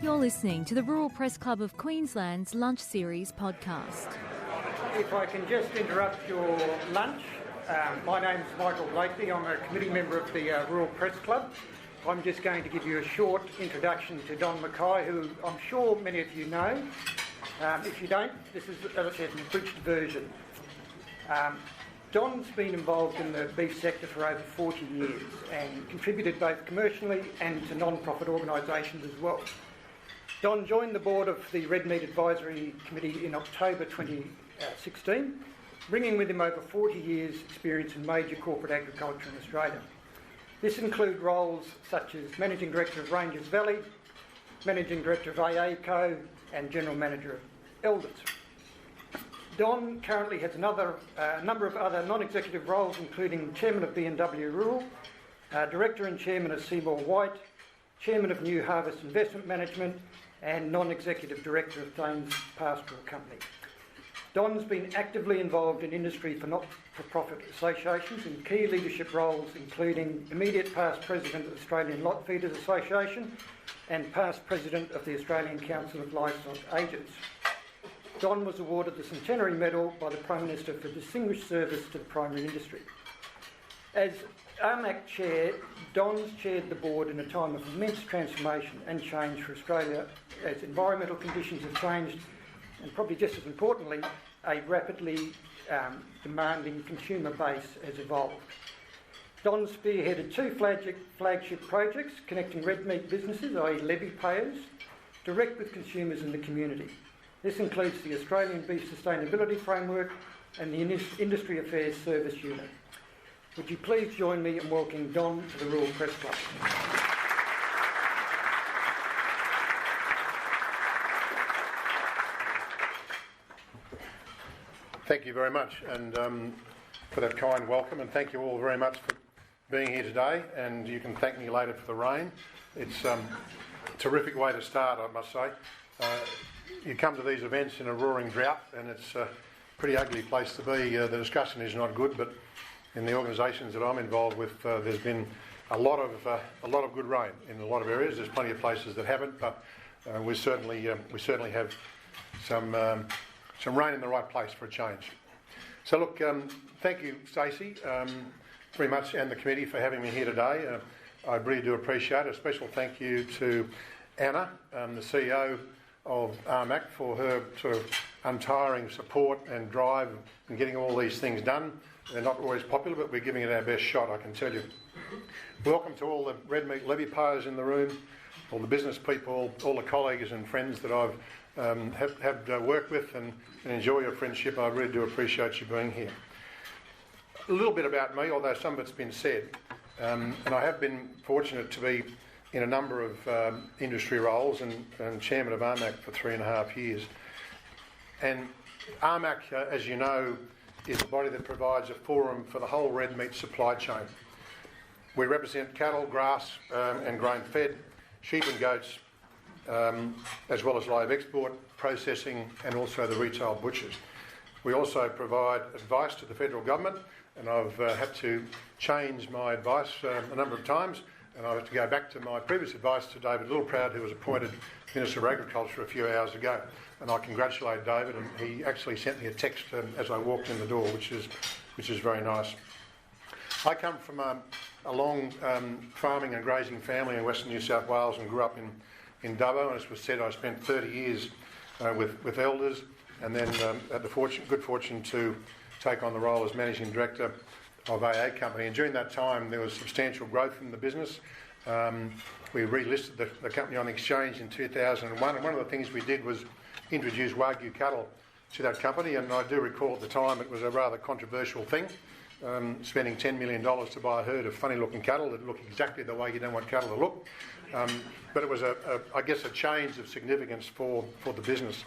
You're listening to the Rural Press Club of Queensland's Lunch Series podcast. If I can just interrupt your lunch, my name's Michael Blakely. I'm a committee member of the Rural Press Club. I'm just going to give you a short introduction to Don Mackay, who I'm sure many of you know. If you don't, this is, as I said, an abridged version. Don's been involved in the beef sector for over 40 years and contributed both commercially and to non-profit organisations as well. Don joined the board of the Red Meat Advisory Committee in October 2016, bringing with him over 40 years' experience in major corporate agriculture in Australia. This includes roles such as Managing Director of Ranges Valley, Managing Director of AACO and General Manager of Elders. Don currently has a number of other non-executive roles, including Chairman of B&W Rural, Director and Chairman of Seymour White, Chairman of New Harvest Investment Management and Non-Executive Director of Thames Pastoral Company. Don's been actively involved in industry for not-for-profit associations in key leadership roles, including immediate past President of the Australian Lot Feeders Association and past President of the Australian Council of Livestock Agents. Don was awarded the Centenary Medal by the Prime Minister for distinguished service to the primary industry. As ARMAC Chair, Don's chaired the board in a time of immense transformation and change for Australia as environmental conditions have changed and, probably just as importantly, a rapidly demanding consumer base has evolved. Don spearheaded two flagship projects connecting red meat businesses, i.e. levy payers, direct with consumers in the community. This includes the Australian Beef Sustainability Framework and the Industry Affairs Service Unit. Would you please join me in welcoming Don to the Rural Press Club. Thank you very much and for that kind welcome, and thank you all very much for being here today, and you can thank me later for the rain. It's a terrific way to start, I must say. You come to these events in a roaring drought and it's a pretty ugly place to be. The discussion is not good, but in the organisations that I'm involved with, there's been a lot of good rain in a lot of areas. There's plenty of places that haven't, but we certainly have some rain in the right place for a change. So look, thank you, Stacey, very much, and the committee for having me here today. I really do appreciate it. A special thank you to Anna, the CEO of ARMAC, for her sort of untiring support and drive in getting all these things done. They're not always popular, but we're giving it our best shot, I can tell you. Welcome to all the red meat levy payers in the room, all the business people, all the colleagues and friends that I've have worked with and enjoy your friendship. I really do appreciate you being here. A little bit about me, although some of it's been said, and I have been fortunate to be in a number of industry roles and chairman of ARMAC for 3.5 years. And ARMAC, as you know, is a body that provides a forum for the whole red meat supply chain. We represent cattle, grass and grain-fed, sheep and goats, as well as live export, processing and also the retail butchers. We also provide advice to the federal government, and I've had to change my advice a number of times, and I have to go back to my previous advice to David Littleproud, who was appointed Minister of Agriculture a few hours ago. And I congratulate David, and he actually sent me a text as I walked in the door, which is very nice. I come from a long farming and grazing family in Western New South Wales and grew up in Dubbo, and as was said, I spent 30 years with Elders, and then had the good fortune to take on the role as Managing Director of AA Company. And during that time there was substantial growth in the business. We relisted the company on the exchange in 2001, and one of the things we did was introduce Wagyu cattle to that company, and I do recall at the time it was a rather controversial thing, spending $10 million to buy a herd of funny looking cattle that look exactly the way you don't want cattle to look. But it was I guess a change of significance for the business.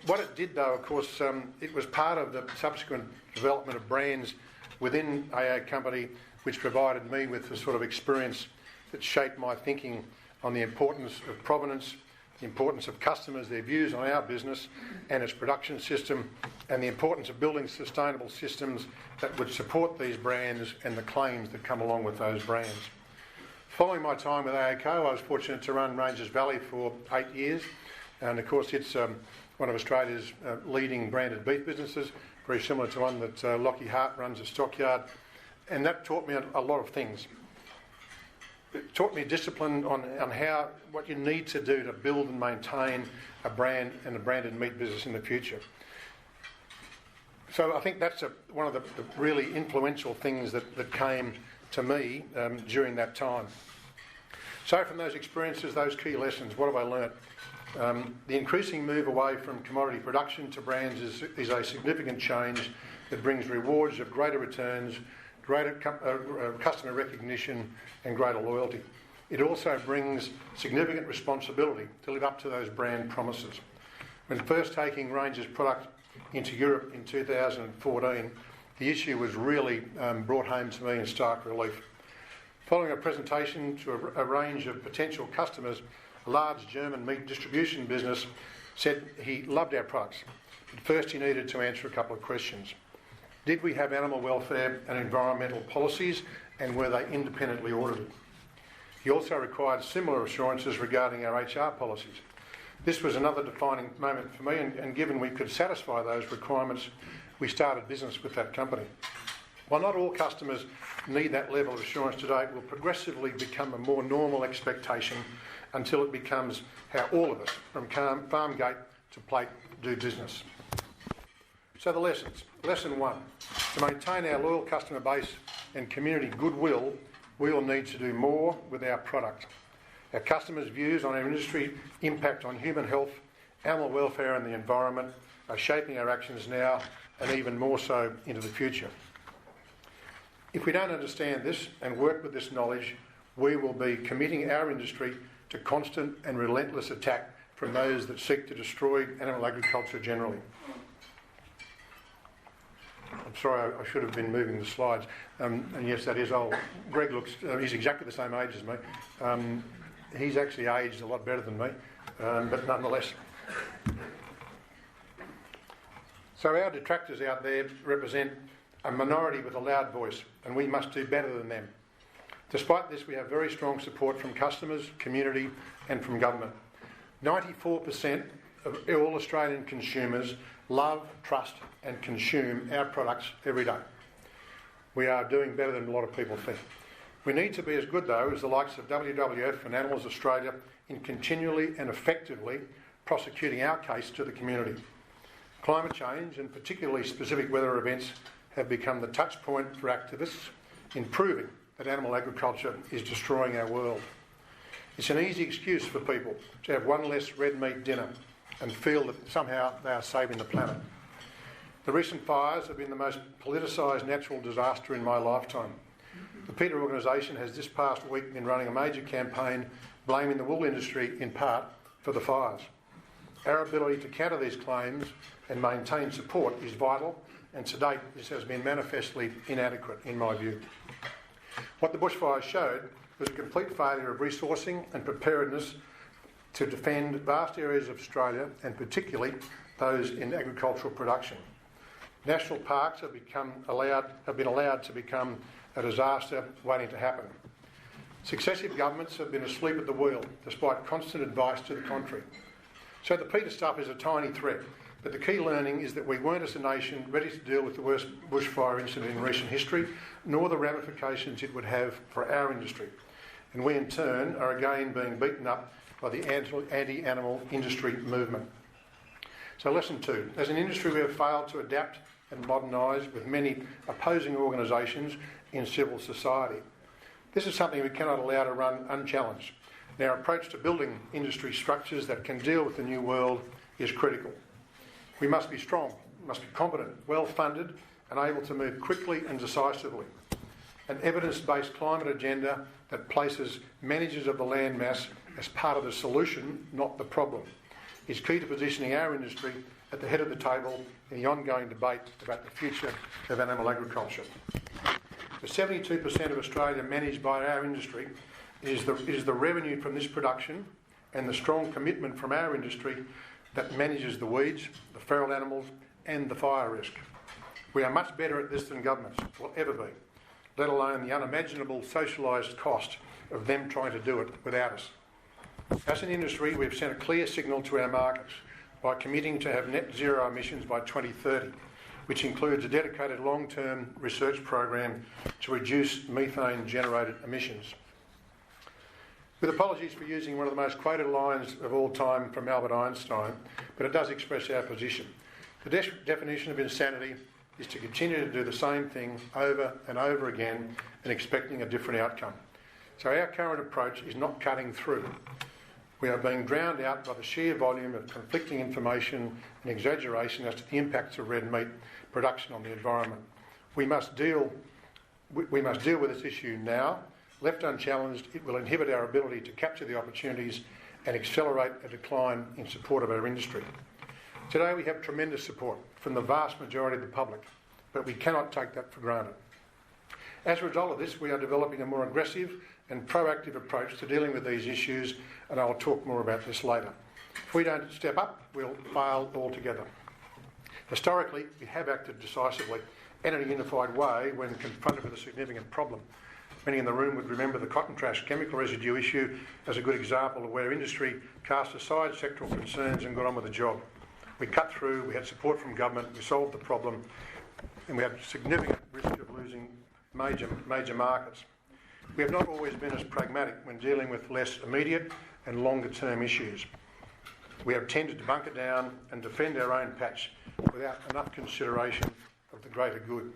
What it did though, of course, it was part of the subsequent development of brands within AA Company, which provided me with the sort of experience that shaped my thinking on the importance of provenance, the importance of customers, their views on our business and its production system, and the importance of building sustainable systems that would support these brands and the claims that come along with those brands. Following my time with AACo, I was fortunate to run Ranges Valley for 8 years, and of course it's one of Australia's leading branded beef businesses, very similar to one that Lockie Hart runs at Stockyard, and that taught me a lot of things. It taught me discipline on what you need to do to build and maintain a brand and a branded meat business in the future. So I think that's one of the really influential things that came to me during that time. So from those experiences, those key lessons, what have I learnt? The increasing move away from commodity production to brands is a significant change that brings rewards of greater returns, greater customer recognition and greater loyalty. It also brings significant responsibility to live up to those brand promises. When first taking Ranges product into Europe in 2014, the issue was really brought home to me in stark relief. Following a presentation to a range of potential customers, a large German meat distribution business said he loved our products, but first he needed to answer a couple of questions. Did we have animal welfare and environmental policies, and were they independently audited? He also required similar assurances regarding our HR policies. This was another defining moment for me, and given we could satisfy those requirements, we started business with that company. While not all customers need that level of assurance today, it will progressively become a more normal expectation until it becomes how all of us, from farm gate to plate, do business. So the lessons. Lesson 1. To maintain our loyal customer base and community goodwill, we will need to do more with our product. Our customers' views on our industry, impact on human health, animal welfare and the environment are shaping our actions now and even more so into the future. If we don't understand this and work with this knowledge, we will be committing our industry to constant and relentless attack from those that seek to destroy animal agriculture generally. I'm sorry, I should have been moving the slides. And yes, that is old. Greg looks, he's exactly the same age as me. He's actually aged a lot better than me, but nonetheless. So our detractors out there represent a minority with a loud voice, and we must do better than them. Despite this, we have very strong support from customers, community and from government. 94% of all Australian consumers love, trust and consume our products every day. We are doing better than a lot of people think. We need to be as good, though, as the likes of WWF and Animals Australia in continually and effectively prosecuting our case to the community. Climate change, and particularly specific weather events, have become the touch point for activists in proving that animal agriculture is destroying our world. It's an easy excuse for people to have one less red meat dinner and feel that somehow they are saving the planet. The recent fires have been the most politicised natural disaster in my lifetime. The PETA organisation has this past week been running a major campaign blaming the wool industry in part for the fires. Our ability to counter these claims and maintain support is vital, and to date this has been manifestly inadequate in my view. What the bushfires showed was a complete failure of resourcing and preparedness to defend vast areas of Australia, and particularly those in agricultural production. National parks have been allowed to become a disaster waiting to happen. Successive governments have been asleep at the wheel, despite constant advice to the contrary. So the PETA stuff is a tiny threat, but the key learning is that we weren't as a nation ready to deal with the worst bushfire incident in recent history, nor the ramifications it would have for our industry. And we in turn are again being beaten up by the anti-animal industry movement. So lesson 2. As an industry, we have failed to adapt and modernise with many opposing organisations in civil society. This is something we cannot allow to run unchallenged. And our approach to building industry structures that can deal with the new world is critical. We must be strong, must be competent, well-funded and able to move quickly and decisively. An evidence-based climate agenda that places managers of the land mass as part of the solution, not the problem, is key to positioning our industry at the head of the table in the ongoing debate about the future of animal agriculture. With 72% of Australia managed by our industry, it is the revenue from this production and the strong commitment from our industry that manages the weeds, the feral animals and the fire risk. We are much better at this than governments will ever be. let alone the unimaginable socialised cost of them trying to do it without us. As an industry, we've sent a clear signal to our markets by committing to have net zero emissions by 2030, which includes a dedicated long-term research program to reduce methane-generated emissions. With apologies for using one of the most quoted lines of all time from Albert Einstein, but it does express our position. The definition of insanity is to continue to do the same thing over and over again and expecting a different outcome. So our current approach is not cutting through. We are being drowned out by the sheer volume of conflicting information and exaggeration as to the impacts of red meat production on the environment. We must deal with this issue now. Left unchallenged, it will inhibit our ability to capture the opportunities and accelerate a decline in support of our industry. Today we have tremendous support from the vast majority of the public, but we cannot take that for granted. As a result of this, we are developing a more aggressive and proactive approach to dealing with these issues, and I'll talk more about this later. If we don't step up, we'll fail altogether. Historically, we have acted decisively and in a unified way when confronted with a significant problem. Many in the room would remember the cotton trash chemical residue issue as a good example of where industry cast aside sectoral concerns and got on with the job. We cut through, we had support from government, we solved the problem, and we had significant risk of losing major markets. We have not always been as pragmatic when dealing with less immediate and longer term issues. We have tended to bunker down and defend our own patch without enough consideration of the greater good.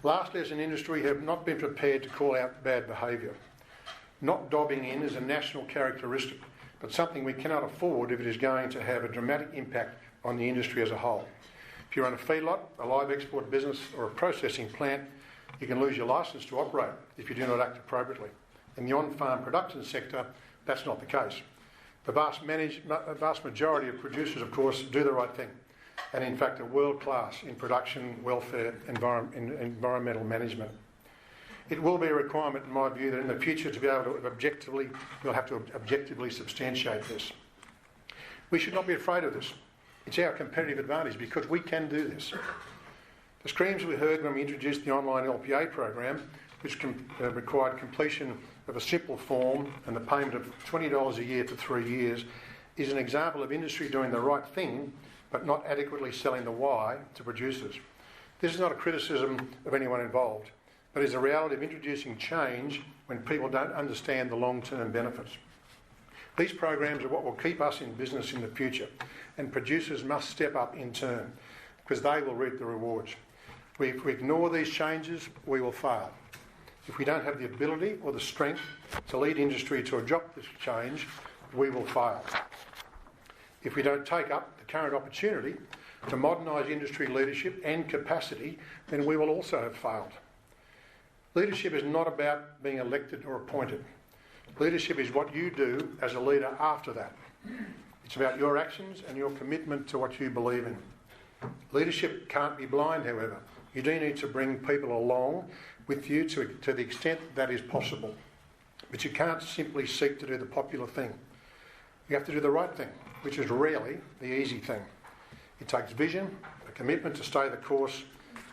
Lastly, as an industry, we have not been prepared to call out bad behaviour. Not dobbing in is a national characteristic, but something we cannot afford if it is going to have a dramatic impact on the industry as a whole. If you run a feedlot, a live export business or a processing plant, you can lose your licence to operate if you do not act appropriately. In the on-farm production sector, that's not the case. The vast majority of producers, of course, do the right thing and in fact are world class in production, welfare, environmental management. It will be a requirement in my view that in the future to be able to we'll have to objectively substantiate this. We should not be afraid of this. It's our competitive advantage because we can do this. The screams we heard when we introduced the online LPA program, which required completion of a simple form and the payment of $20 a year for 3 years, is an example of industry doing the right thing but not adequately selling the why to producers. This is not a criticism of anyone involved, but is a reality of introducing change when people don't understand the long-term benefits. These programs are what will keep us in business in the future, and producers must step up in turn because they will reap the rewards. If we ignore these changes, we will fail. If we don't have the ability or the strength to lead industry to adopt this change, we will fail. If we don't take up the current opportunity to modernise industry leadership and capacity, then we will also have failed. Leadership is not about being elected or appointed. Leadership is what you do as a leader after that. It's about your actions and your commitment to what you believe in. Leadership can't be blind, however. You do need to bring people along with you to the extent that is possible. But you can't simply seek to do the popular thing. You have to do the right thing, which is rarely the easy thing. It takes vision, a commitment to stay the course,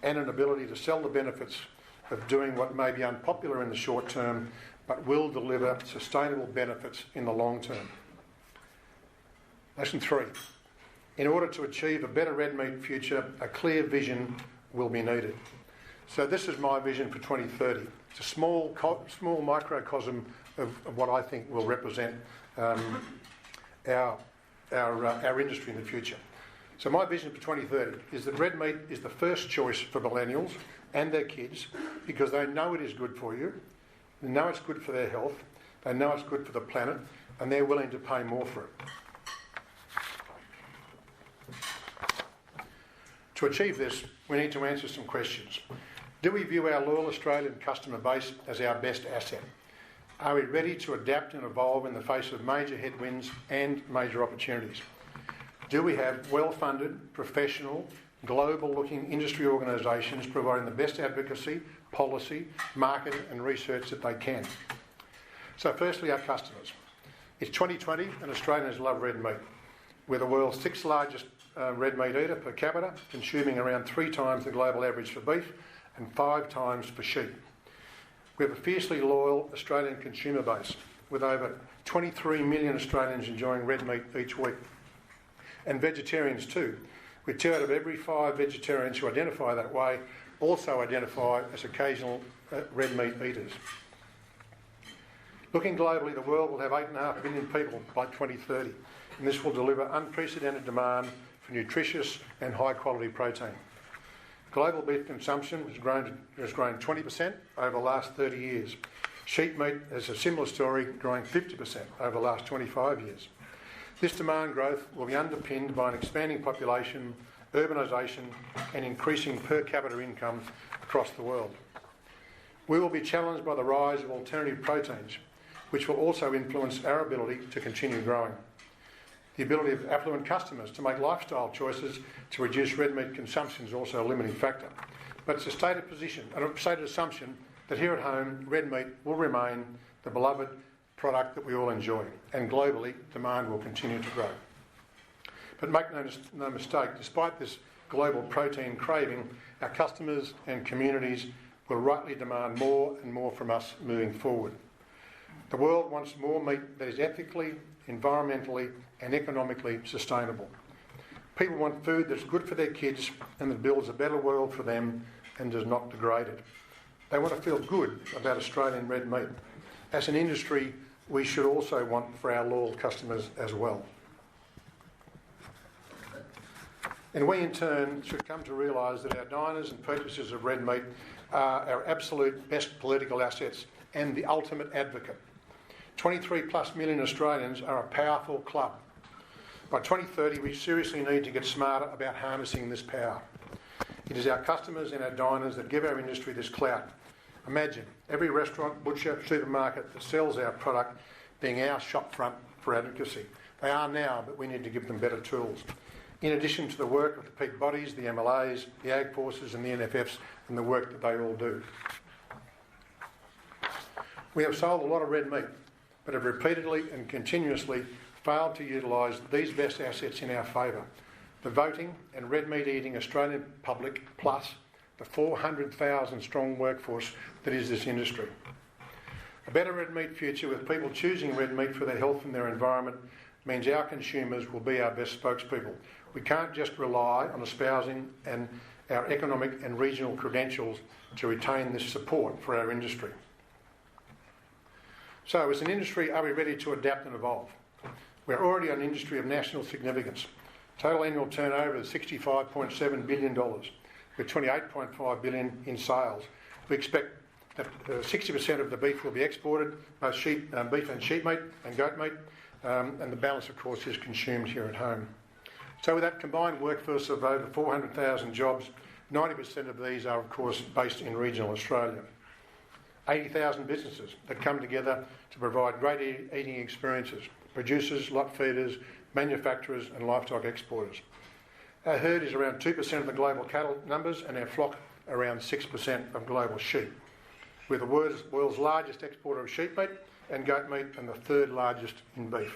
and an ability to sell the benefits of doing what may be unpopular in the short term, but will deliver sustainable benefits in the long term. Lesson 3. In order to achieve a better red meat future, a clear vision will be needed. So this is my vision for 2030. It's a small microcosm of what I think will represent our industry in the future. So my vision for 2030 is that red meat is the first choice for millennials and their kids because they know it is good for you, they know it's good for their health, they know it's good for the planet, and they're willing to pay more for it. To achieve this, we need to answer some questions. Do we view our loyal Australian customer base as our best asset? Are we ready to adapt and evolve in the face of major headwinds and major opportunities? Do we have well-funded, professional, global-looking industry organisations providing the best advocacy, policy, market and research that they can? So firstly, our customers. It's 2020 and Australians love red meat. We're the world's 6th largest red meat eater per capita, consuming around 3 times the global average for beef and 5 times for sheep. We have a fiercely loyal Australian consumer base, with over 23 million Australians enjoying red meat each week. And vegetarians too, with 2 out of every 5 vegetarians who identify that way also identify as occasional red meat eaters. Looking globally, the world will have 8.5 billion people by 2030, and this will deliver unprecedented demand for nutritious and high-quality protein. Global beef consumption has grown 20% over the last 30 years. Sheep meat has a similar story, growing 50% over the last 25 years. This demand growth will be underpinned by an expanding population, urbanisation and increasing per capita income across the world. We will be challenged by the rise of alternative proteins, which will also influence our ability to continue growing. The ability of affluent customers to make lifestyle choices to reduce red meat consumption is also a limiting factor. But it's a stated assumption that here at home, red meat will remain the beloved product that we all enjoy, and globally, demand will continue to grow. But make no mistake, despite this global protein craving, our customers and communities will rightly demand more and more from us moving forward. The world wants more meat that is ethically, environmentally and economically sustainable. People want food that's good for their kids and that builds a better world for them and does not degrade it. They want to feel good about Australian red meat. As an industry, we should also want for our loyal customers as well. And we in turn should come to realise that our diners and purchasers of red meat are our absolute best political assets and the ultimate advocate. 23+ million Australians are a powerful club. By 2030, we seriously need to get smarter about harnessing this power. It is our customers and our diners that give our industry this clout. Imagine every restaurant, butcher, supermarket that sells our product being our shop front for advocacy. They are now, but we need to give them better tools. In addition to the work of the peak bodies, the MLAs, the Ag Forces and the NFFs and the work that they all do. We have sold a lot of red meat, but have repeatedly and continuously failed to utilise these best assets in our favour. The voting and red meat eating Australian public, plus the 400,000 strong workforce that is this industry. A better red meat future with people choosing red meat for their health and their environment means our consumers will be our best spokespeople. We can't just rely on espousing and our economic and regional credentials to retain this support for our industry. So, as an industry, are we ready to adapt and evolve? We're already an industry of national significance. Total annual turnover is $65.7 billion, with $28.5 billion in sales. We expect that 60% of the beef will be exported, both beef and sheep meat and goat meat, and the balance, of course, is consumed here at home. So with that combined workforce of over 400,000 jobs, 90% of these are, of course, based in regional Australia. 80,000 businesses that come together to provide great eating experiences, producers, lot feeders, manufacturers and livestock exporters. Our herd is around 2% of the global cattle numbers and our flock around 6% of global sheep. We're the world's largest exporter of sheep meat and goat meat and the 3rd largest in beef.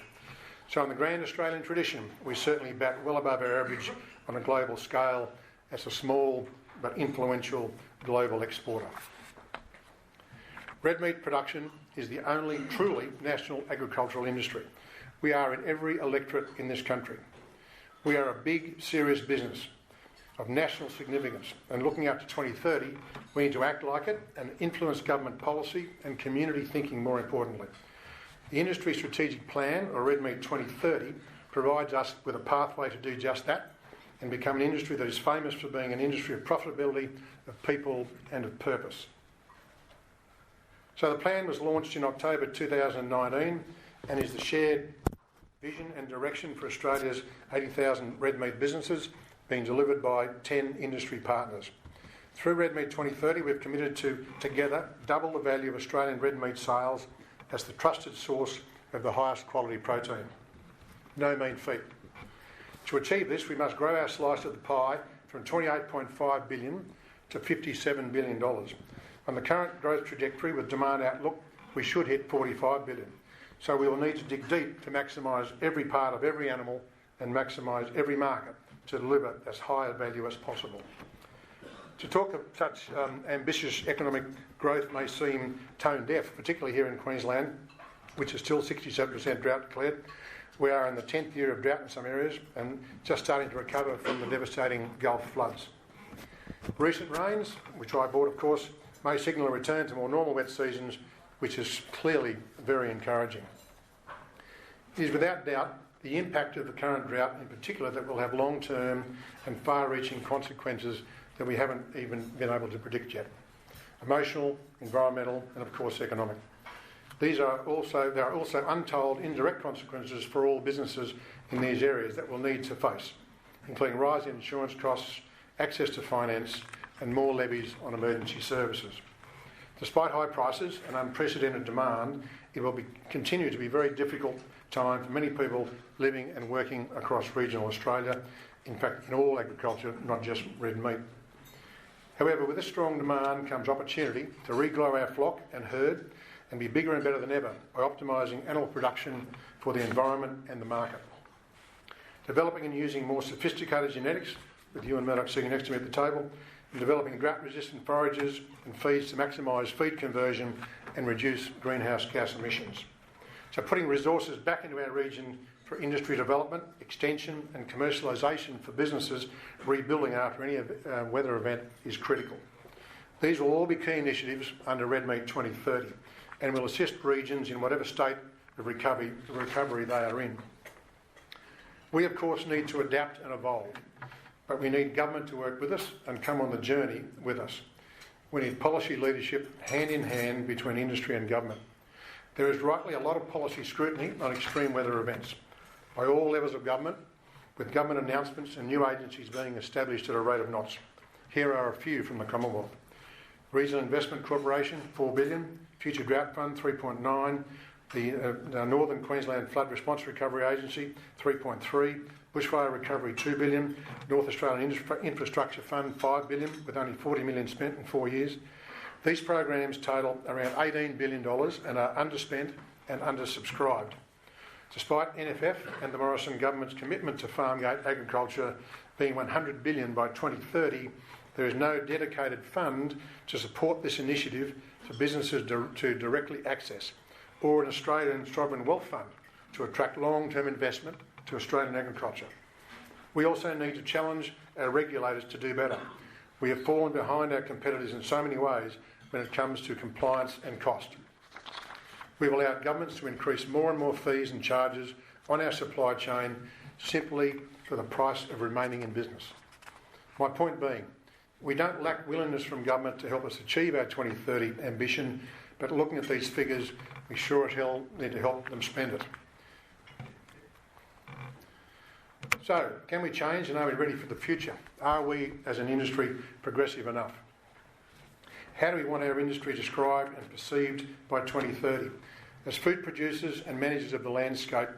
So in the grand Australian tradition, we certainly bat well above our average on a global scale as a small but influential global exporter. Red meat production is the only truly national agricultural industry. We are in every electorate in this country. We are a big, serious business of national significance, and looking out to 2030, we need to act like it and influence government policy and community thinking more importantly. The Industry Strategic Plan, or Red Meat 2030, provides us with a pathway to do just that and become an industry that is famous for being an industry of profitability, of people and of purpose. So the plan was launched in October 2019 and is the shared vision and direction for Australia's 80,000 red meat businesses being delivered by 10 industry partners. Through Red Meat 2030, we've committed to, together, double the value of Australian red meat sales as the trusted source of the highest quality protein. No mean feat. To achieve this, we must grow our slice of the pie from $28.5 billion to $57 billion. On the current growth trajectory with demand outlook, we should hit $45 billion. So we will need to dig deep to maximise every part of every animal and maximise every market to deliver as high a value as possible. To talk of such ambitious economic growth may seem tone deaf, particularly here in Queensland, which is still 67% drought declared. We are in the 10th year of drought in some areas and just starting to recover from the devastating Gulf floods. Recent rains, which I bought of course, may signal a return to more normal wet seasons, which is clearly very encouraging. It is without doubt the impact of the current drought in particular that will have long-term and far-reaching consequences that we haven't even been able to predict yet. Emotional, environmental and of course economic. There are also untold indirect consequences for all businesses in these areas that we'll need to face, including rising insurance costs, access to finance and more levies on emergency services. Despite high prices and unprecedented demand, it will continue to be a very difficult time for many people living and working across regional Australia, in fact in all agriculture, not just red meat. However, with this strong demand comes opportunity to regrow our flock and herd and be bigger and better than ever by optimising animal production for the environment and the market. Developing and using more sophisticated genetics, with Ewan Murdoch sitting next to me at the table, and developing drought-resistant forages and feeds to maximise feed conversion and reduce greenhouse gas emissions. So putting resources back into our region for industry development, extension and commercialisation for businesses rebuilding after any weather event is critical. These will all be key initiatives under Red Meat 2030 and will assist regions in whatever state of recovery they are in. We of course need to adapt and evolve, but we need government to work with us and come on the journey with us. We need policy leadership hand in hand between industry and government. There is rightly a lot of policy scrutiny on extreme weather events by all levels of government, with government announcements and new agencies being established at a rate of knots. Here are a few from the Commonwealth. Regional Investment Corporation, 4 billion, Future Drought Fund, 3.9, the Northern Queensland Flood Response Recovery Agency, 3.3, Bushfire Recovery, 2 billion, North Australian Infrastructure Fund, 5 billion, with only 40 million spent in 4 years. These programs total around $18 billion and are underspent and undersubscribed. Despite NFF and the Morrison government's commitment to farmgate agriculture being $100 billion by 2030, there is no dedicated fund to support this initiative for businesses to directly access, or an Australian Sovereign Wealth Fund to attract long-term investment to Australian agriculture. We also need to challenge our regulators to do better. We have fallen behind our competitors in so many ways when it comes to compliance and cost. We've allowed governments to increase more and more fees and charges on our supply chain simply for the price of remaining in business. My point being, we don't lack willingness from government to help us achieve our 2030 ambition, but looking at these figures, we sure as hell need to help them spend it. So, can we change and are we ready for the future? Are we, as an industry, progressive enough? How do we want our industry described and perceived by 2030? As food producers and managers of the landscape,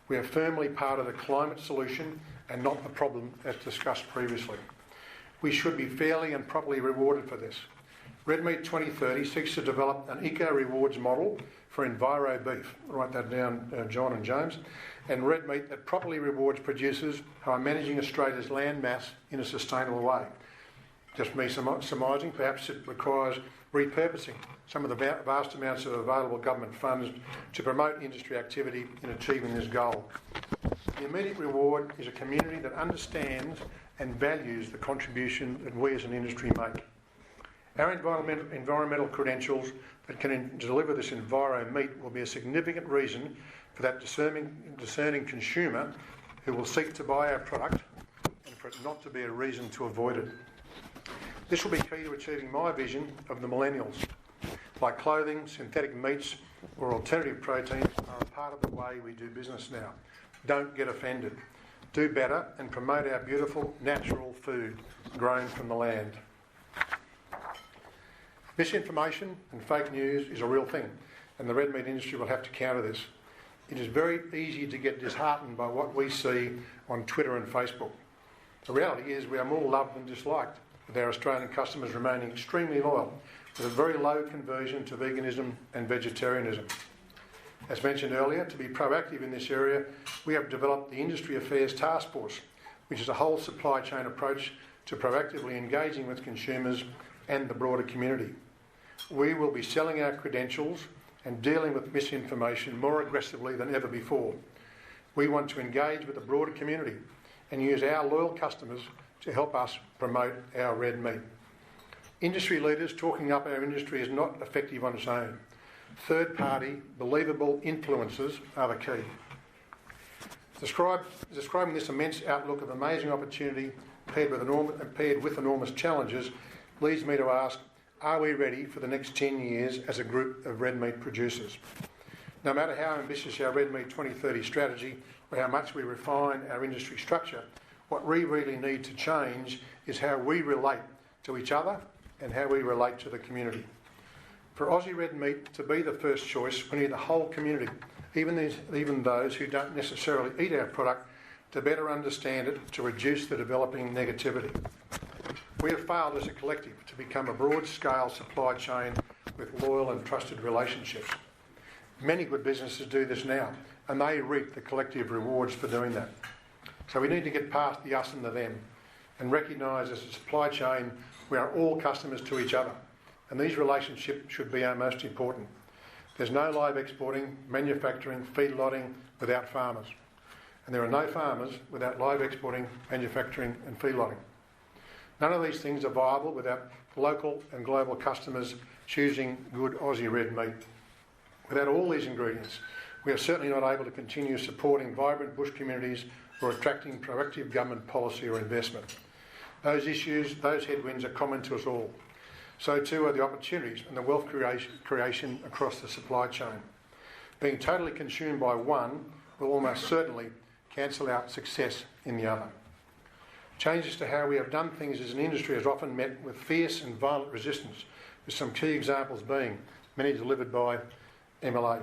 we are firmly part of the climate solution and not the problem as discussed previously. We should be fairly and properly rewarded for this. Red Meat 2030 seeks to develop an eco-rewards model for Enviro beef. Write that down, John and James. And red meat that properly rewards producers who are managing Australia's land mass in a sustainable way. Just me surmising, perhaps it requires repurposing some of the vast amounts of available government funds to promote industry activity in achieving this goal. The immediate reward is a community that understands and values the contribution that we as an industry make. Our environmental credentials that can deliver this Enviro meat will be a significant reason for that discerning consumer who will seek to buy our product and for it not to be a reason to avoid it. This will be key to achieving my vision of the millennials. Like clothing, synthetic meats or alternative proteins are a part of the way we do business now. Don't get offended. Do better and promote our beautiful natural food grown from the land. Misinformation and fake news is a real thing, and the red meat industry will have to counter this. It is very easy to get disheartened by what we see on Twitter and Facebook. The reality is we are more loved than disliked, with our Australian customers remaining extremely loyal, with a very low conversion to veganism and vegetarianism. As mentioned earlier, to be proactive in this area, we have developed the Industry Affairs Task Force, which is a whole supply chain approach to proactively engaging with consumers and the broader community. We will be selling our credentials and dealing with misinformation more aggressively than ever before. We want to engage with the broader community and use our loyal customers to help us promote our red meat. Industry leaders talking up our industry is not effective on its own. Third-party, believable influences are the key. Describing this immense outlook of amazing opportunity paired with enormous challenges leads me to ask, are we ready for the next 10 years as a group of red meat producers? No matter how ambitious our Red Meat 2030 strategy or how much we refine our industry structure, what we really need to change is how we relate to each other and how we relate to the community. For Aussie red meat to be the first choice, we need the whole community, even those who don't necessarily eat our product, to better understand it, to reduce the developing negativity. We have failed as a collective to become a broad-scale supply chain with loyal and trusted relationships. Many good businesses do this now, and they reap the collective rewards for doing that. So we need to get past the us and the them and recognise as a supply chain we are all customers to each other, and these relationships should be our most important. There's no live exporting, manufacturing, feedlotting without farmers, and there are no farmers without live exporting, manufacturing and feedlotting. None of these things are viable without local and global customers choosing good Aussie red meat. Without all these ingredients, we are certainly not able to continue supporting vibrant bush communities or attracting proactive government policy or investment. Those issues, those headwinds are common to us all. So too are the opportunities and the wealth creation across the supply chain. Being totally consumed by one will almost certainly cancel out success in the other. Changes to how we have done things as an industry is often met with fierce and violent resistance, with some key examples being many delivered by MLA.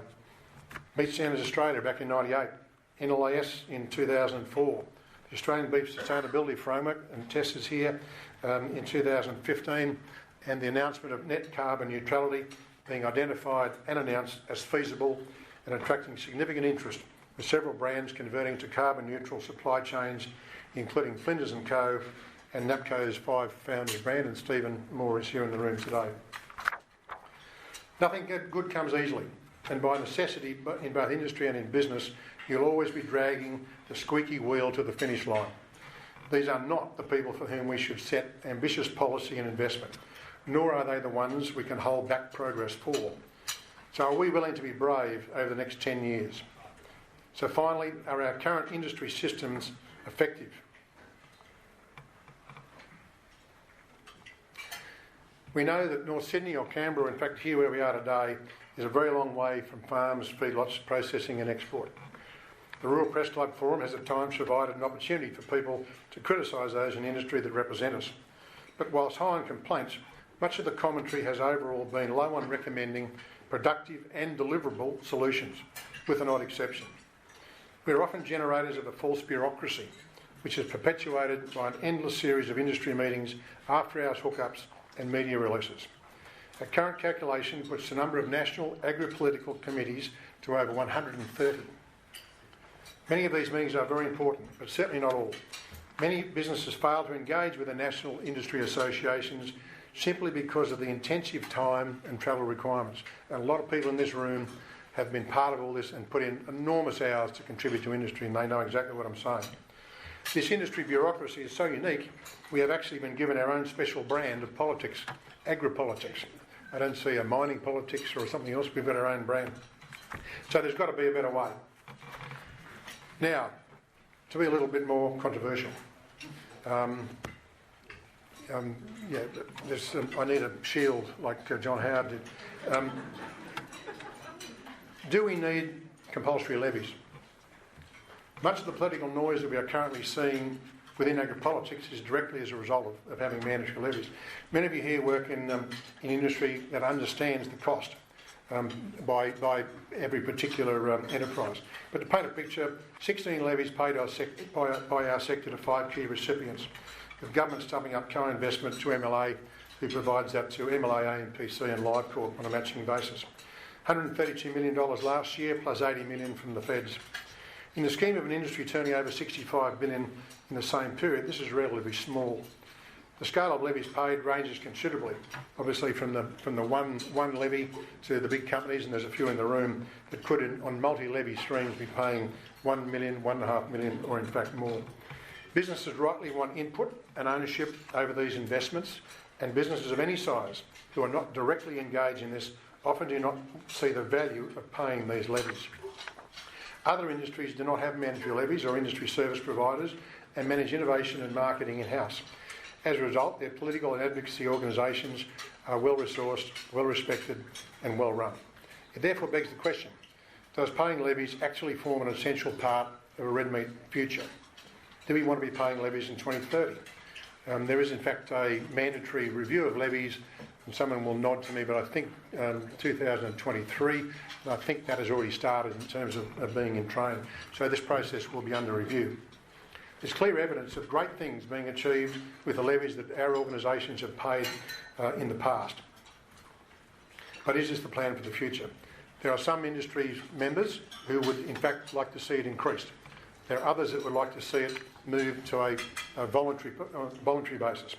Meat Standards Australia back in 1998, NLAS in 2004, the Australian Beef Sustainability Framework and tests here in 2015, and the announcement of net carbon neutrality being identified and announced as feasible and attracting significant interest, with several brands converting to carbon neutral supply chains, including Flinders & Co and NAPCO's 5 founders, Brandon Stephen Moore is here in the room today. Nothing good comes easily, and by necessity in both industry and in business, you'll always be dragging the squeaky wheel to the finish line. These are not the people for whom we should set ambitious policy and investment, nor are they the ones we can hold back progress for. So are we willing to be brave over the next 10 years? So finally, are our current industry systems effective? We know that North Sydney or Canberra, in fact here where we are today, is a very long way from farms, feedlots, processing and export. The Rural Press Club Forum has at times provided an opportunity for people to criticise those in industry that represent us. But whilst high on complaints, much of the commentary has overall been low on recommending productive and deliverable solutions, with an odd exception. We are often generators of a false bureaucracy, which is perpetuated by an endless series of industry meetings, after-hours hookups and media releases. A current calculation puts the number of national agri-political committees to over 130. Many of these meetings are very important, but certainly not all. Many businesses fail to engage with the national industry associations simply because of the intensive time and travel requirements. And a lot of people in this room have been part of all this and put in enormous hours to contribute to industry, and they know exactly what I'm saying. This industry bureaucracy is so unique, we have actually been given our own special brand of politics, agri-politics. I don't see a mining politics or something else, we've got our own brand. So there's got to be a better way. Now, to be a little bit more controversial, I need a shield like John Howard did. Do we need compulsory levies? Much of the political noise that we are currently seeing within agri-politics is directly as a result of having mandatory levies. Many of you here work in industry that understands the cost by every particular enterprise. But to paint a picture, 16 levies paid by our sector to 5 key recipients, with government stumping up co-investment to MLA, who provides that to MLA, AMPC and LiveCorp on a matching basis. $132 million last year, plus $80 million from the feds. In the scheme of an industry turning over $65 billion in the same period, this is relatively small. The scale of levies paid ranges considerably, obviously from the one levy to the big companies, and there's a few in the room that could, on multi-levy streams, be paying $1 million, $1.5 million, or in fact more. Businesses rightly want input and ownership over these investments, and businesses of any size who are not directly engaged in this often do not see the value of paying these levies. Other industries do not have mandatory levies or industry service providers and manage innovation and marketing in-house. As a result, their political and advocacy organisations are well-resourced, well-respected and well-run. It therefore begs the question, does paying levies actually form an essential part of a red meat future? Do we want to be paying levies in 2030? There is in fact a mandatory review of levies, and someone will nod to me, but I think 2023, and I think that has already started in terms of being in train. So this process will be under review. There's clear evidence of great things being achieved with the levies that our organisations have paid in the past. But is this the plan for the future? There are some industry members who would in fact like to see it increased. There are others that would like to see it move to a voluntary basis.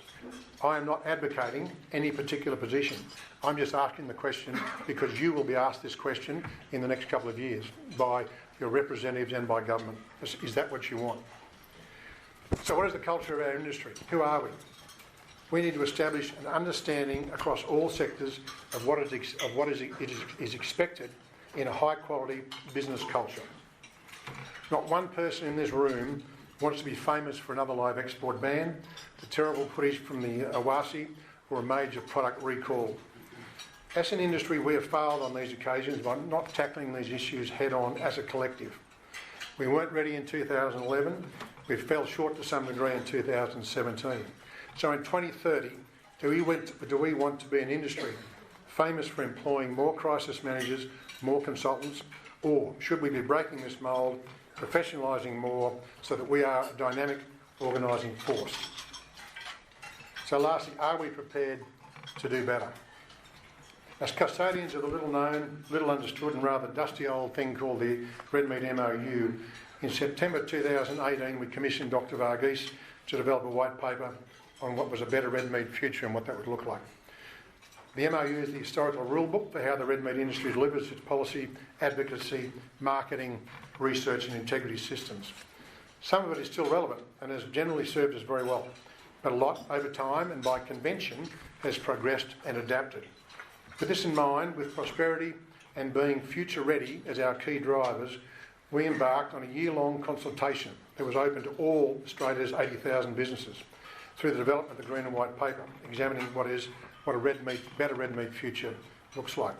I am not advocating any particular position. I'm just asking the question because you will be asked this question in the next couple of years by your representatives and by government. Is that what you want? So what is the culture of our industry? Who are we? We need to establish an understanding across all sectors of what is expected in a high-quality business culture. Not one person in this room wants to be famous for another live export ban, the terrible footage from the Awasi, or a major product recall. As an industry, we have failed on these occasions by not tackling these issues head-on as a collective. We weren't ready in 2011. We fell short to some degree in 2017. So in 2030, do we want to be an industry famous for employing more crisis managers, more consultants, or should we be breaking this mould, professionalising more so that we are a dynamic organising force? So lastly, are we prepared to do better? As custodians of the little known, little understood and rather dusty old thing called the Red Meat MOU, in September 2018 we commissioned Dr Varghese to develop a white paper on what was a better red meat future and what that would look like. The MOU is the historical rule book for how the red meat industry delivers its policy, advocacy, marketing, research and integrity systems. Some of it is still relevant and has generally served us very well, but a lot over time and by convention has progressed and adapted. With this in mind, with prosperity and being future ready as our key drivers, we embarked on a year-long consultation that was open to all Australia's 80,000 businesses through the development of the Green and White Paper, examining what a better red meat future looks like.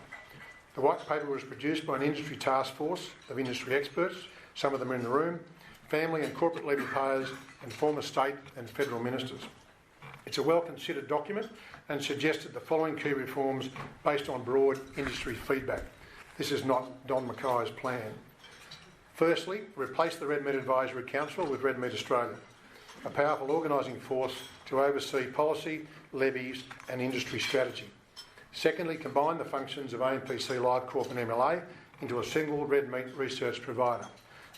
The White Paper was produced by an industry task force of industry experts, some of them are in the room, family and corporate levy payers and former state and federal ministers. It's a well-considered document and suggested the following key reforms based on broad industry feedback. This is not Don Mackay's plan. Firstly, replace the Red Meat Advisory Council with Red Meat Australia, a powerful organising force to oversee policy, levies and industry strategy. Secondly, combine the functions of AMPC, Live Corp and MLA into a single red meat research provider.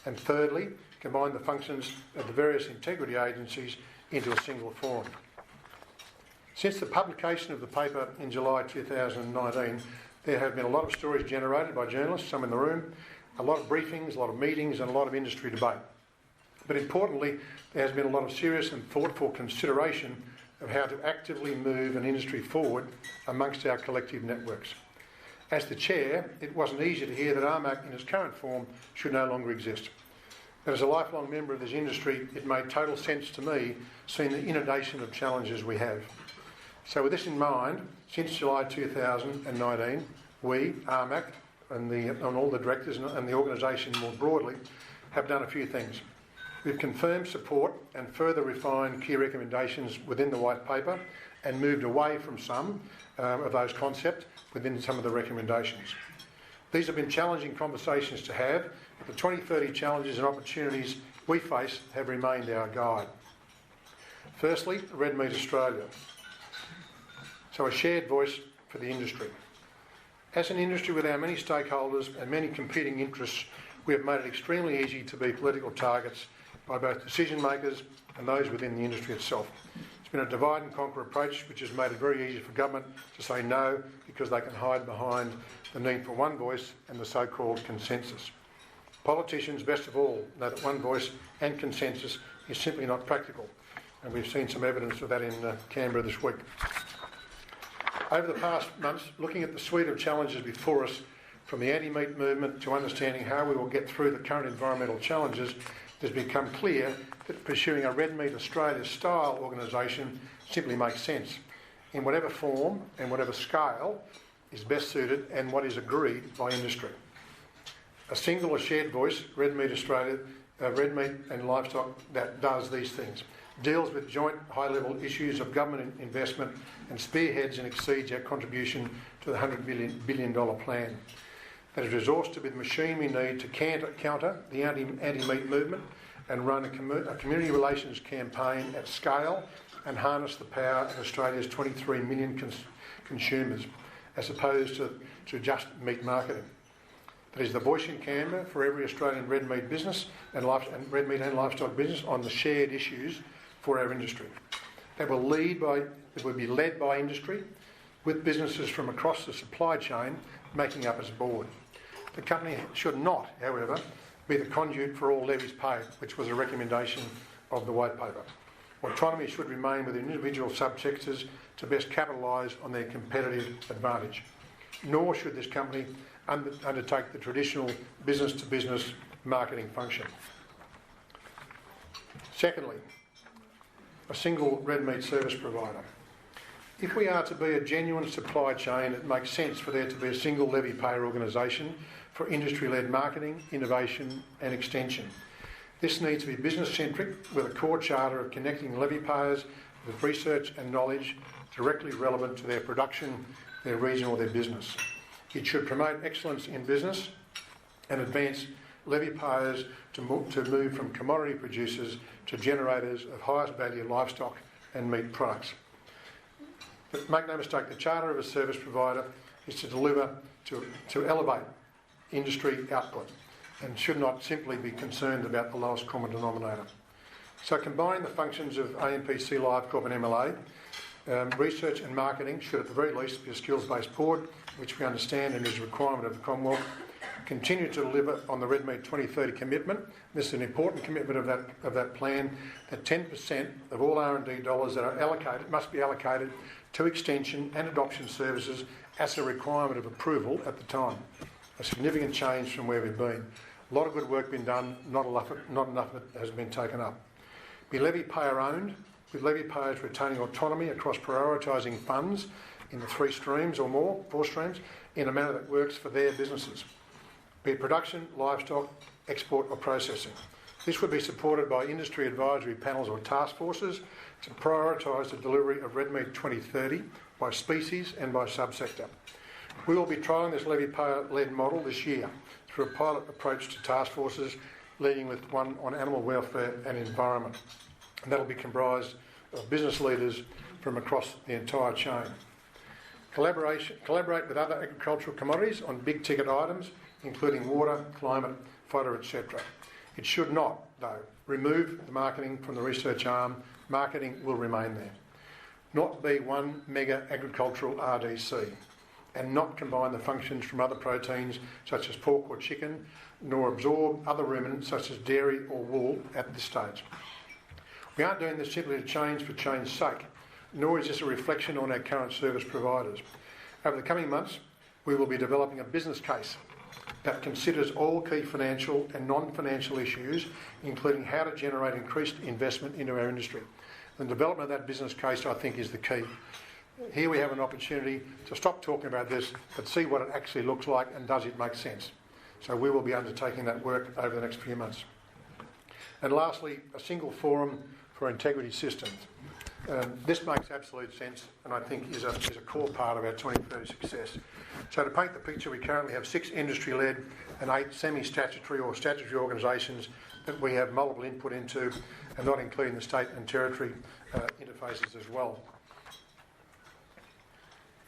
And thirdly, combine the functions of the various integrity agencies into a single forum. Since the publication of the paper in July 2019, there have been a lot of stories generated by journalists, some in the room, a lot of briefings, a lot of meetings and a lot of industry debate. But importantly, there has been a lot of serious and thoughtful consideration of how to actively move an industry forward amongst our collective networks. As the Chair, it wasn't easy to hear that RMAC in its current form should no longer exist. But as a lifelong member of this industry, it made total sense to me seeing the inundation of challenges we have. So with this in mind, since July 2019, we, RMAC, and all the directors and the organisation more broadly, have done a few things. We've confirmed support and further refined key recommendations within the White Paper and moved away from some of those concepts within some of the recommendations. These have been challenging conversations to have. The 2030 challenges and opportunities we face have remained our guide. Firstly, Red Meat Australia. So a shared voice for the industry. As an industry with our many stakeholders and many competing interests, we have made it extremely easy to be political targets by both decision makers and those within the industry itself. It's been a divide and conquer approach which has made it very easy for government to say no because they can hide behind the need for one voice and the so-called consensus. Politicians, best of all, know that one voice and consensus is simply not practical, and we've seen some evidence of that in Canberra this week. Over the past months, looking at the suite of challenges before us, from the anti-meat movement to understanding how we will get through the current environmental challenges, it has become clear that pursuing a Red Meat Australia style organisation simply makes sense, in whatever form and whatever scale is best suited and what is agreed by industry. A single or shared voice, Red Meat Australia, Red Meat and Livestock, that does these things, deals with joint high-level issues of government investment and spearheads and exceeds our contribution to the $100 billion plan. That is resourced with the machine we need to counter the anti-meat movement and run a community relations campaign at scale and harness the power of Australia's 23 million consumers, as opposed to just meat marketing. That is the voice in Canberra for every Australian red meat business and red meat and livestock business on the shared issues for our industry. That will be led by industry, with businesses from across the supply chain making up its board. The company should not, however, be the conduit for all levies paid, which was a recommendation of the white paper. Autonomy should remain within individual subsectors to best capitalise on their competitive advantage. Nor should this company undertake the traditional business-to-business marketing function. Secondly, a single red meat service provider. If we are to be a genuine supply chain, it makes sense for there to be a single levy payer organisation for industry-led marketing, innovation and extension. This needs to be business-centric with a core charter of connecting levy payers with research and knowledge directly relevant to their production, their region or their business. It should promote excellence in business and advance levy payers to move from commodity producers to generators of highest value livestock and meat products. But make no mistake, the charter of a service provider is to deliver, to elevate industry output and should not simply be concerned about the lowest common denominator. So combining the functions of AMPC LiveCorp and MLA, research and marketing should at the very least be a skills-based board, which we understand and is a requirement of the Commonwealth. Continue to deliver on the Red Meat 2030 commitment. This is an important commitment of that plan, that 10% of all R&D dollars that are allocated must be allocated to extension and adoption services as a requirement of approval at the time. A significant change from where we've been. A lot of good work been done, not enough of it has been taken up. Be levy payer owned, with levy payers retaining autonomy across prioritising funds in the 4 streams, in a manner that works for their businesses. Be it production, livestock, export or processing. This would be supported by industry advisory panels or task forces to prioritise the delivery of Red Meat 2030 by species and by subsector. We will be trialling this levy payer-led model this year through a pilot approach to task forces, leading with one on animal welfare and environment. And that will be comprised of business leaders from across the entire chain. Collaborate with other agricultural commodities on big ticket items, including water, climate, fodder, etc. It should not, though, remove the marketing from the research arm. Marketing will remain there. Not be one mega agricultural RDC, and not combine the functions from other proteins such as pork or chicken, nor absorb other ruminants such as dairy or wool at this stage. We aren't doing this simply to change for change's sake, nor is this a reflection on our current service providers. Over the coming months, we will be developing a business case that considers all key financial and non-financial issues, including how to generate increased investment into our industry. The development of that business case, I think, is the key. Here we have an opportunity to stop talking about this, but see what it actually looks like and does it make sense. So we will be undertaking that work over the next few months. And lastly, a single forum for integrity systems. This makes absolute sense and I think is a core part of our 2030 success. So to paint the picture, we currently have 6 industry-led and 8 semi-statutory or statutory organisations that we have multiple input into, and not including the state and territory interfaces as well.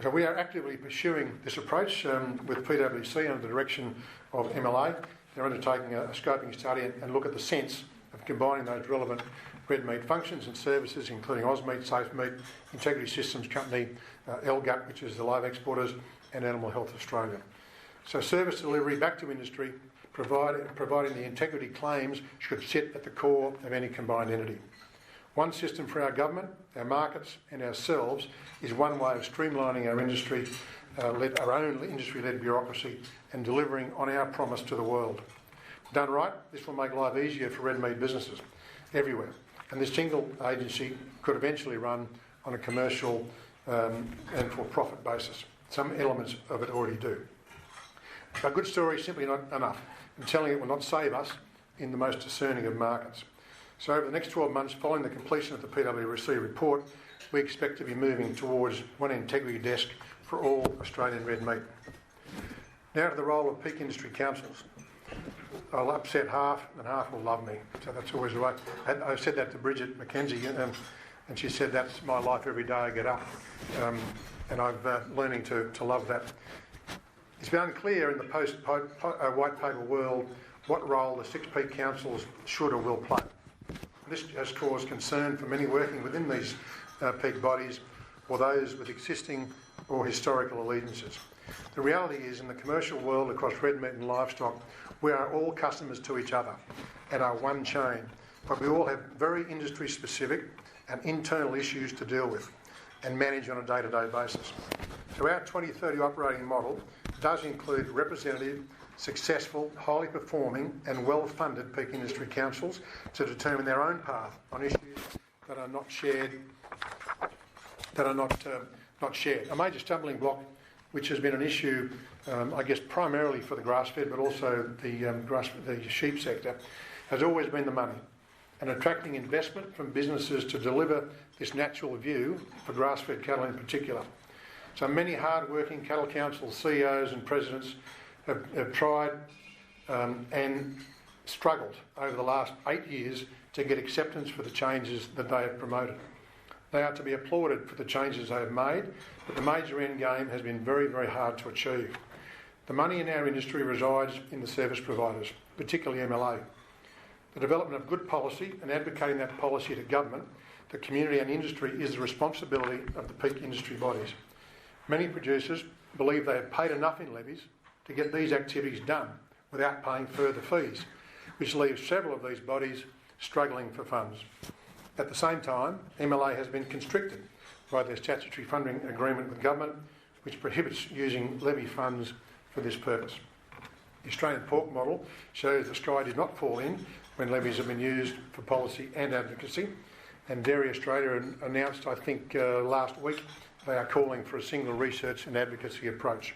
So we are actively pursuing this approach with PwC under the direction of MLA. They're undertaking a scoping study and look at the sense of combining those relevant red meat functions and services, including Ausmeat, Safe Meat, Integrity Systems Company, LGUT, which is the live exporters, and Animal Health Australia. So service delivery back to industry, providing the integrity claims, should sit at the core of any combined entity. One system for our government, our markets and ourselves is one way of streamlining our industry, our own industry-led bureaucracy, and delivering on our promise to the world. Done right, this will make life easier for red meat businesses everywhere, and this single agency could eventually run on a commercial and for-profit basis. Some elements of it already do. A good story is simply not enough, and telling it will not save us in the most discerning of markets. So over the next 12 months, following the completion of the PwC report, we expect to be moving towards one integrity desk for all Australian red meat. Now to the role of peak industry councils. I'll upset half and half will love me, so that's always the way. I said that to Bridget McKenzie, and she said that's my life every day I get up, and I'm learning to love that. It's been unclear in the post-white paper world what role the 6 peak councils should or will play. This has caused concern for many working within these peak bodies or those with existing or historical allegiances. The reality is, in the commercial world across red meat and livestock, we are all customers to each other and are one chain, but we all have very industry-specific and internal issues to deal with and manage on a day-to-day basis. So our 2030 operating model does include representative, successful, highly performing and well-funded peak industry councils to determine their own path on issues that are not shared. A major stumbling block, which has been an issue, I guess, primarily for the grass-fed, but also the sheep sector, has always been the money and attracting investment from businesses to deliver this natural view for grass-fed cattle in particular. So many hard-working cattle council CEOs and presidents have tried and struggled over the last 8 years to get acceptance for the changes that they have promoted. They are to be applauded for the changes they have made, but the major end game has been very, very hard to achieve. The money in our industry resides in the service providers, particularly MLA. The development of good policy and advocating that policy to government, the community and industry is the responsibility of the peak industry bodies. Many producers believe they have paid enough in levies to get these activities done without paying further fees, which leaves several of these bodies struggling for funds. At the same time, MLA has been constricted by their statutory funding agreement with government, which prohibits using levy funds for this purpose. The Australian pork model shows the sky did not fall in when levies have been used for policy and advocacy, and Dairy Australia announced, I think last week, they are calling for a single research and advocacy approach.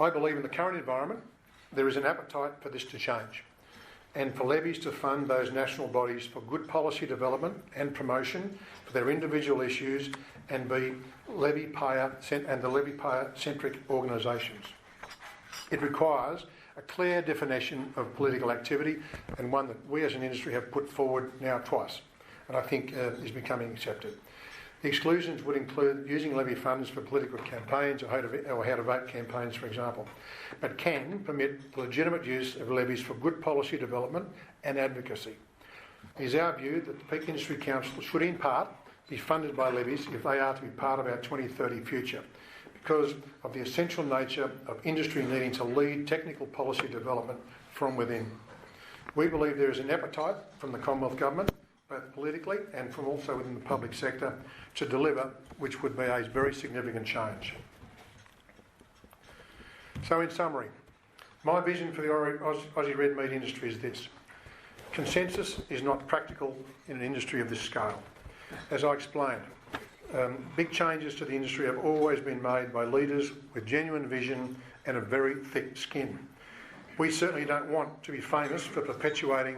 I believe in the current environment there is an appetite for this to change, and for levies to fund those national bodies for good policy development and promotion for their individual issues and be levy payer centric organisations. It requires a clear definition of political activity, and one that we as an industry have put forward now twice, and I think is becoming accepted. The exclusions would include using levy funds for political campaigns or how to vote campaigns, for example, but can permit the legitimate use of levies for good policy development and advocacy. It is our view that the Peak Industry Council should in part be funded by levies if they are to be part of our 2030 future, because of the essential nature of industry needing to lead technical policy development from within. We believe there is an appetite from the Commonwealth Government, both politically and from also within the public sector, to deliver, which would be a very significant change. So in summary, my vision for the Aussie red meat industry is this. Consensus is not practical in an industry of this scale. As I explained, big changes to the industry have always been made by leaders with genuine vision and a very thick skin. We certainly don't want to be famous for perpetuating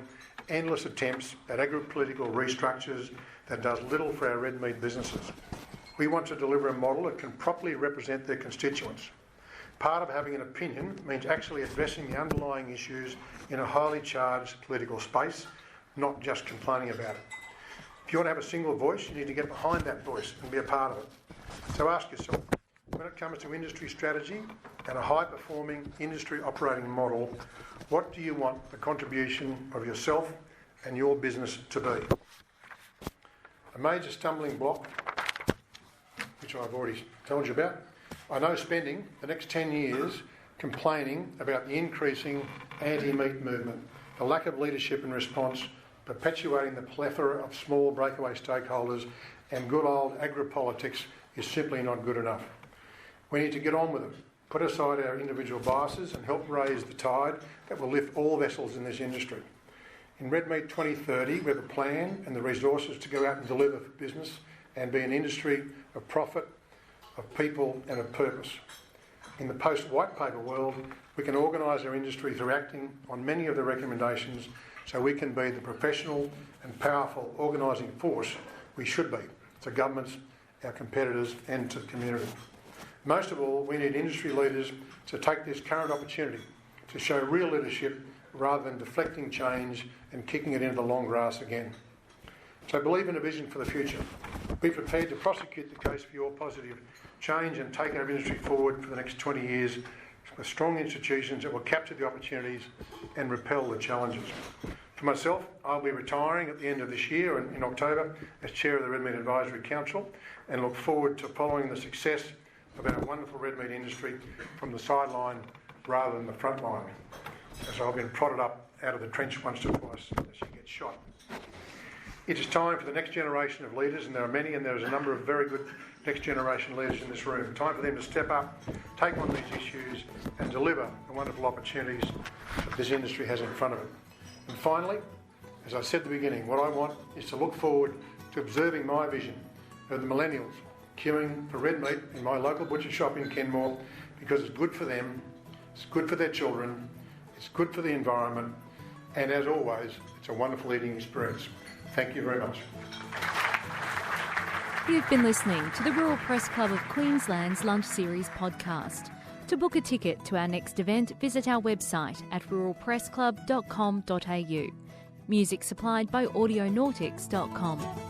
endless attempts at agri-political restructures that does little for our red meat businesses. We want to deliver a model that can properly represent their constituents. Part of having an opinion means actually addressing the underlying issues in a highly charged political space, not just complaining about it. If you want to have a single voice, you need to get behind that voice and be a part of it. So ask yourself, when it comes to industry strategy and a high-performing industry operating model, what do you want the contribution of yourself and your business to be? A major stumbling block, which I've already told you about, I know spending the next 10 years complaining about the increasing anti-meat movement, the lack of leadership and response, perpetuating the plethora of small breakaway stakeholders, and good old agri-politics is simply not good enough. We need to get on with it, put aside our individual biases and help raise the tide that will lift all vessels in this industry. In Red Meat 2030, we have a plan and the resources to go out and deliver for business and be an industry of profit, of people and of purpose. In the post-white paper world, we can organise our industry through acting on many of the recommendations so we can be the professional and powerful organising force we should be to governments, our competitors and to the community. Most of all, we need industry leaders to take this current opportunity to show real leadership rather than deflecting change and kicking it into the long grass again. So believe in a vision for the future. Be prepared to prosecute the case for your positive change and take our industry forward for the next 20 years with strong institutions that will capture the opportunities and repel the challenges. For myself, I'll be retiring at the end of this year in October as Chair of the Red Meat Advisory Council and look forward to following the success of our wonderful red meat industry from the sideline rather than the front line, as I've been prodded up out of the trench once or twice as you get shot. It is time for the next generation of leaders, and there are many, and there is a number of very good next generation leaders in this room. Time for them to step up, take on these issues and deliver the wonderful opportunities that this industry has in front of it. And finally, as I said at the beginning, what I want is to look forward to observing my vision of the millennials queuing for red meat in my local butcher shop in Kenmore because it's good for them, it's good for their children, it's good for the environment, and as always, it's a wonderful eating experience. Thank you very much. You've been listening to the Rural Press Club of Queensland's Lunch Series podcast. To book a ticket to our next event, visit our website at ruralpressclub.com.au. Music supplied by audionautics.com.